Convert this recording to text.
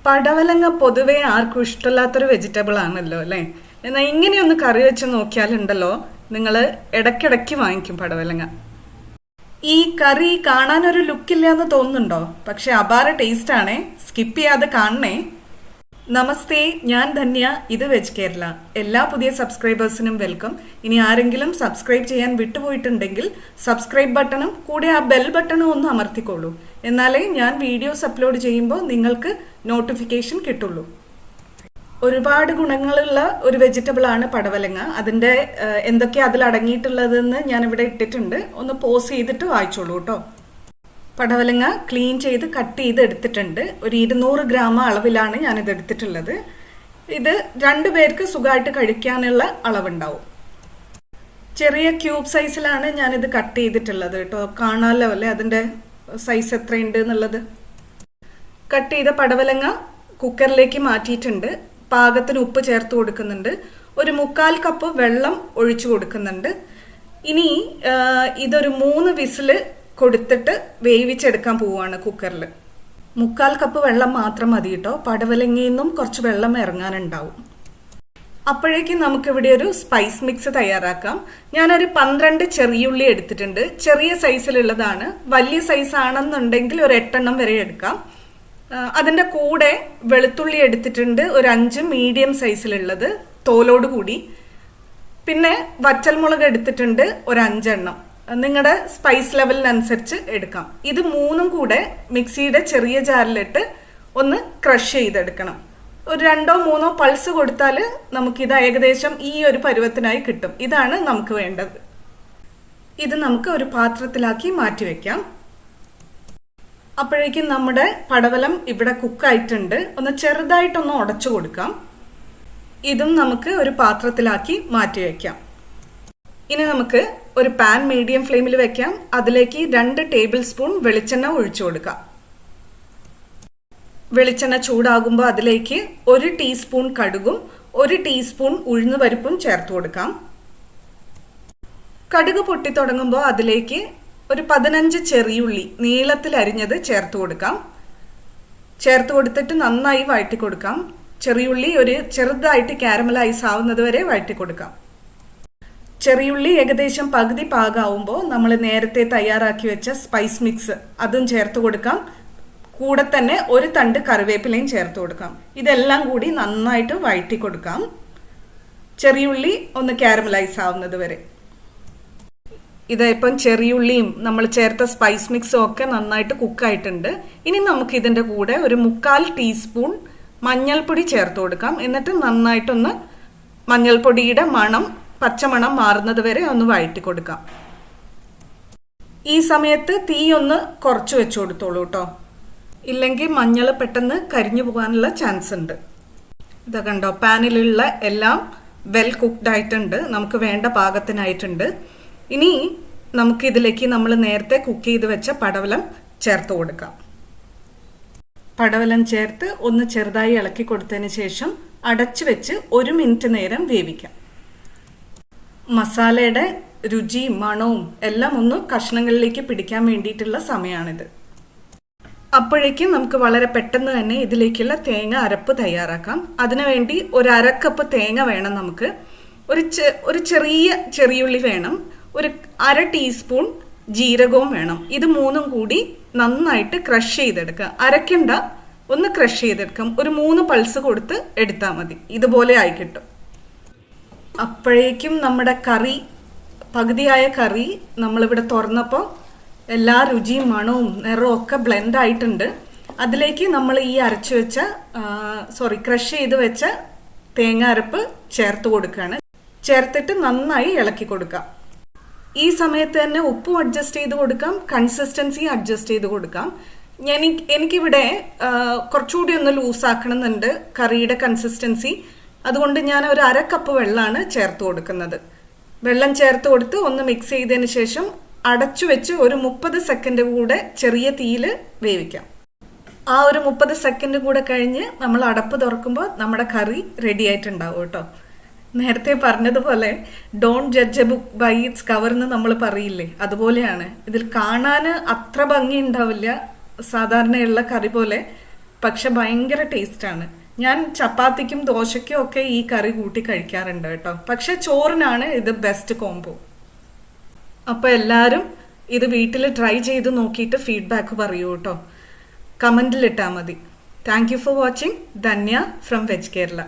പടവലങ്ങ പൊതുവെ ആർക്കും ഇഷ്ടമില്ലാത്തൊരു വെജിറ്റബിൾ ആണല്ലോ അല്ലേ. എന്നാൽ ഇങ്ങനെയൊന്ന് കറി വെച്ച് നോക്കിയാലുണ്ടല്ലോ, നിങ്ങൾ ഇടയ്ക്കിടയ്ക്ക് വാങ്ങിക്കും പടവലങ്ങ. ഈ കറി കാണാനൊരു ലുക്കില്ല എന്ന് തോന്നുന്നുണ്ടോ? പക്ഷെ അപാര ടേസ്റ്റ് ആണേ, സ്കിപ്പ് ചെയ്യാതെ കാണണേ. നമസ്തേ, ഞാൻ ധന്യ, ഇത് വെജ് കേരള. എല്ലാ പുതിയ സബ്സ്ക്രൈബേഴ്സിനും വെൽക്കം. ഇനി ആരെങ്കിലും സബ്സ്ക്രൈബ് ചെയ്യാൻ വിട്ടുപോയിട്ടുണ്ടെങ്കിൽ സബ്സ്ക്രൈബ് ബട്ടണും കൂടെ ആ ബെൽ ബട്ടണും ഒന്ന് അമർത്തിക്കോളൂ. എന്നാലേ ഞാൻ വീഡിയോസ് അപ്ലോഡ് ചെയ്യുമ്പോൾ നിങ്ങൾക്ക് നോട്ടിഫിക്കേഷൻ കിട്ടുള്ളൂ. ഒരുപാട് ഗുണങ്ങളുള്ള ഒരു വെജിറ്റബിൾ ആണ് പടവലങ്ങ. അതിൻ്റെ എന്തൊക്കെയാണ് അതിൽ അടങ്ങിയിട്ടുള്ളതെന്ന് ഞാൻ ഇവിടെ ഇട്ടിട്ടുണ്ട്. ഒന്ന് പോസ് ചെയ്തിട്ട് വായിച്ചോളൂ കേട്ടോ. പടവലങ്ങ ക്ലീൻ ചെയ്ത് കട്ട് ചെയ്ത് എടുത്തിട്ടുണ്ട്. ഒരു 200 ഗ്രാം അളവിലാണ് ഞാനിത് എടുത്തിട്ടുള്ളത്. ഇത് 2 പേർക്ക് സുഖമായിട്ട് കഴിക്കാനുള്ള അളവുണ്ടാവും. ചെറിയ ക്യൂബ് സൈസിലാണ് ഞാനിത് കട്ട് ചെയ്തിട്ടുള്ളത് കേട്ടോ. കാണാമല്ലോ അല്ലേ അതിൻ്റെ സൈസ് എത്രയുണ്ട് എന്നുള്ളത്. കട്ട് ചെയ്ത പടവലങ്ങ കുക്കറിലേക്ക് മാറ്റിയിട്ടുണ്ട്. പാകത്തിന് ഉപ്പ് ചേർത്ത് കൊടുക്കുന്നുണ്ട്. ഒരു 3/4 കപ്പ് വെള്ളം ഒഴിച്ചു കൊടുക്കുന്നുണ്ട്. ഇനി ഇതൊരു 3 വിസില് കൊടുത്തിട്ട് വേവിച്ചെടുക്കാൻ പോവുകയാണ് കുക്കറിൽ. 3/4 കപ്പ് വെള്ളം മാത്രം മതി കേട്ടോ. പടവലങ്ങയിൽ നിന്നും കുറച്ച് വെള്ളം ഇറങ്ങാനുണ്ടാവും. അപ്പോഴേക്കും നമുക്കിവിടെ ഒരു സ്പൈസ് മിക്സ് തയ്യാറാക്കാം. ഞാനൊരു 12 ചെറിയുള്ളി എടുത്തിട്ടുണ്ട്. ചെറിയ സൈസിലുള്ളതാണ്. വലിയ സൈസ് ആണെന്നുണ്ടെങ്കിൽ ഒരു 8 എണ്ണം വരെ എടുക്കാം. അതിൻ്റെ കൂടെ വെളുത്തുള്ളി എടുത്തിട്ടുണ്ട്, ഒരു 5 മീഡിയം സൈസിലുള്ളത് തോലോട് കൂടി. പിന്നെ വറ്റൽമുളക് എടുത്തിട്ടുണ്ട്, ഒരു 5 എണ്ണം. നിങ്ങളുടെ സ്പൈസ് ലെവലിനനുസരിച്ച് എടുക്കാം. ഇത് 3ഉം കൂടെ മിക്സിയുടെ ചെറിയ ജാറിലിട്ട് ഒന്ന് ക്രഷ് ചെയ്തെടുക്കണം. ഒരു 2-3 പൾസ് കൊടുത്താൽ നമുക്കിത് ഏകദേശം ഈ ഒരു പരുവത്തിനായി കിട്ടും. ഇതാണ് നമുക്ക് വേണ്ടത്. ഇത് നമുക്ക് ഒരു പാത്രത്തിലാക്കി മാറ്റി വെക്കാം. അപ്പോഴേക്കും നമ്മുടെ പടവലം ഇവിടെ കുക്കായിട്ടുണ്ട്. ഒന്ന് ചെറുതായിട്ടൊന്ന് ഉടച്ചു കൊടുക്കാം. ഇതും നമുക്ക് ഒരു പാത്രത്തിലാക്കി മാറ്റി വെക്കാം. ഇനി നമുക്ക് ഒരു പാൻ മീഡിയം ഫ്ലെയിമിൽ വെക്കാം. അതിലേക്ക് 2 ടേബിൾ സ്പൂൺ വെളിച്ചെണ്ണ ഒഴിച്ചു കൊടുക്കാം. വെളിച്ചെണ്ണ ചൂടാകുമ്പോൾ അതിലേക്ക് 1 ടീസ്പൂൺ കടുകും 1 ടീസ്പൂൺ ഉഴുന്നുപരിപ്പും ചേർത്ത് കൊടുക്കാം. കടുക് പൊട്ടി തുടങ്ങുമ്പോൾ അതിലേക്ക് ഒരു 15 ചെറിയുള്ളി നീളത്തിൽ അരിഞ്ഞത് ചേർത്ത് കൊടുക്കാം. ചേർത്ത് കൊടുത്തിട്ട് നന്നായി വഴറ്റി കൊടുക്കാം. ചെറിയുള്ളി ഒരു ചെറുതായിട്ട് കാരമലൈസ് ആവുന്നത് വരെ വഴറ്റി കൊടുക്കാം. ചെറിയുള്ളി ഏകദേശം പകുതി പാകമാവുമ്പോൾ നമ്മൾ നേരത്തെ തയ്യാറാക്കി വെച്ച സ്പൈസ് മിക്സ് അതും ചേർത്ത് കൊടുക്കാം. കൂടെ തന്നെ ഒരു തണ്ട് കറിവേപ്പിലയും ചേർത്ത് കൊടുക്കാം. ഇതെല്ലാം കൂടി നന്നായിട്ട് വഴറ്റി കൊടുക്കാം, ചെറിയുള്ളി ഒന്ന് കാരമലൈസ് ആവുന്നത് വരെ. ഇപ്പം ചെറിയുള്ളിയും നമ്മൾ ചേർത്ത സ്പൈസ് മിക്സും ഒക്കെ നന്നായിട്ട് കുക്കായിട്ടുണ്ട്. ഇനി നമുക്ക് ഇതിൻ്റെ കൂടെ ഒരു 3/4 ടീസ്പൂൺ മഞ്ഞൾപ്പൊടി ചേർത്ത് കൊടുക്കാം. എന്നിട്ട് നന്നായിട്ടൊന്ന് മഞ്ഞൾപ്പൊടിയുടെ പച്ചമണം മാറുന്നത് വരെ ഒന്ന് വഴറ്റി കൊടുക്കാം. ഈ സമയത്ത് തീ ഒന്ന് കുറച്ച് വെച്ചു കൊടുത്തോളൂ കേട്ടോ. ഇല്ലെങ്കിൽ മഞ്ഞൾ പെട്ടെന്ന് കരിഞ്ഞു പോകാനുള്ള ചാൻസ് ഉണ്ട്. ഇത് കണ്ടോ, പാനിലുള്ള എല്ലാം വെൽ കുക്ക്ഡ് ആയിട്ടുണ്ട്. നമുക്ക് വേണ്ട പാകത്തിനായിട്ടുണ്ട്. ഇനി നമുക്കിതിലേക്ക് നമ്മൾ നേരത്തെ കുക്ക് ചെയ്ത് വെച്ച പടവലം ചേർത്ത് കൊടുക്കാം. പടവലം ചേർത്ത് ഒന്ന് ചെറുതായി ഇളക്കി കൊടുത്തതിന് ശേഷം അടച്ചു വെച്ച് 1 മിനിറ്റ് നേരം വേവിക്കാം. മസാലയുടെ രുചിയും മണവും എല്ലാം ഒന്ന് കഷ്ണങ്ങളിലേക്ക് പിടിക്കാൻ വേണ്ടിയിട്ടുള്ള സമയമാണിത്. അപ്പോഴേക്കും നമുക്ക് വളരെ പെട്ടെന്ന് തന്നെ ഇതിലേക്കുള്ള തേങ്ങ അരപ്പ് തയ്യാറാക്കാം. അതിനുവേണ്ടി ഒരു 1/2 കപ്പ് തേങ്ങ വേണം നമുക്ക്. ഒരു ചെറിയുള്ളി വേണം. ഒരു 1/2 ടീസ്പൂൺ ജീരകവും വേണം. ഇത് 3ഉം കൂടി നന്നായിട്ട് ക്രഷ് ചെയ്തെടുക്കുക. അരക്കണ്ട, ഒന്ന് ക്രഷ് ചെയ്തെടുക്കാം. ഒരു 3 പൾസ് കൊടുത്ത് എടുത്താൽ മതി. ഇതുപോലെ ആയി കിട്ടും. അപ്പോഴേക്കും നമ്മുടെ പകുതിയായ കറി നമ്മളിവിടെ തുറന്നപ്പോൾ എല്ലാ രുചിയും മണവും നിറവും ഒക്കെ ബ്ലെൻഡ് ആയിട്ടുണ്ട്. അതിലേക്ക് നമ്മൾ ഈ ക്രഷ് ചെയ്ത് വെച്ച തേങ്ങ അരപ്പ് ചേർത്ത് കൊടുക്കുകയാണ്. ചേർത്തിട്ട് നന്നായി ഇളക്കി കൊടുക്കാം. ഈ സമയത്ത് തന്നെ ഉപ്പും അഡ്ജസ്റ്റ് ചെയ്ത് കൊടുക്കാം, കൺസിസ്റ്റൻസി അഡ്ജസ്റ്റ് ചെയ്ത് കൊടുക്കാം. എനിക്കിവിടെ കുറച്ചുകൂടി ഒന്ന് ലൂസാക്കണമെന്നുണ്ട് കറിയുടെ കൺസിസ്റ്റൻസി. അതുകൊണ്ട് ഞാൻ ഒരു 1/2 കപ്പ് വെള്ളമാണ് ചേർത്ത് കൊടുക്കുന്നത്. വെള്ളം ചേർത്ത് കൊടുത്ത് ഒന്ന് മിക്സ് ചെയ്തതിന് ശേഷം അടച്ചു വെച്ച് ഒരു 30 സെക്കൻഡ് കൂടെ ചെറിയ തീയിൽ വേവിക്കാം. ആ ഒരു 30 സെക്കൻഡ് കൂടെ കഴിഞ്ഞ് നമ്മൾ അടപ്പ് തുറക്കുമ്പോൾ നമ്മുടെ കറി റെഡി ആയിട്ടുണ്ടാവും കേട്ടോ. നേരത്തെ പറഞ്ഞതുപോലെ don't judge a book by its cover എന്ന് നമ്മൾ പറയില്ലേ, അതുപോലെയാണ്. ഇതിൽ കാണാൻ അത്ര ഭംഗി ഉണ്ടാവില്ല സാധാരണയുള്ള കറി പോലെ. പക്ഷെ ഭയങ്കര ടേസ്റ്റാണ്. ഞാൻ ചപ്പാത്തിക്കും ദോശയ്ക്കും ഒക്കെ ഈ കറി കൂട്ടി കഴിക്കാറുണ്ട് കേട്ടോ. പക്ഷെ ചോറിനാണ് ഇത് ബെസ്റ്റ് കോംബോ. അപ്പോൾ എല്ലാവരും ഇത് വീട്ടിൽ ട്രൈ ചെയ്ത് നോക്കിയിട്ട് ഫീഡ്ബാക്ക് പറയൂ കേട്ടോ. കമൻറ്റിലിട്ടാൽ മതി. Thank you for watching. Dhanya from veg Kerala.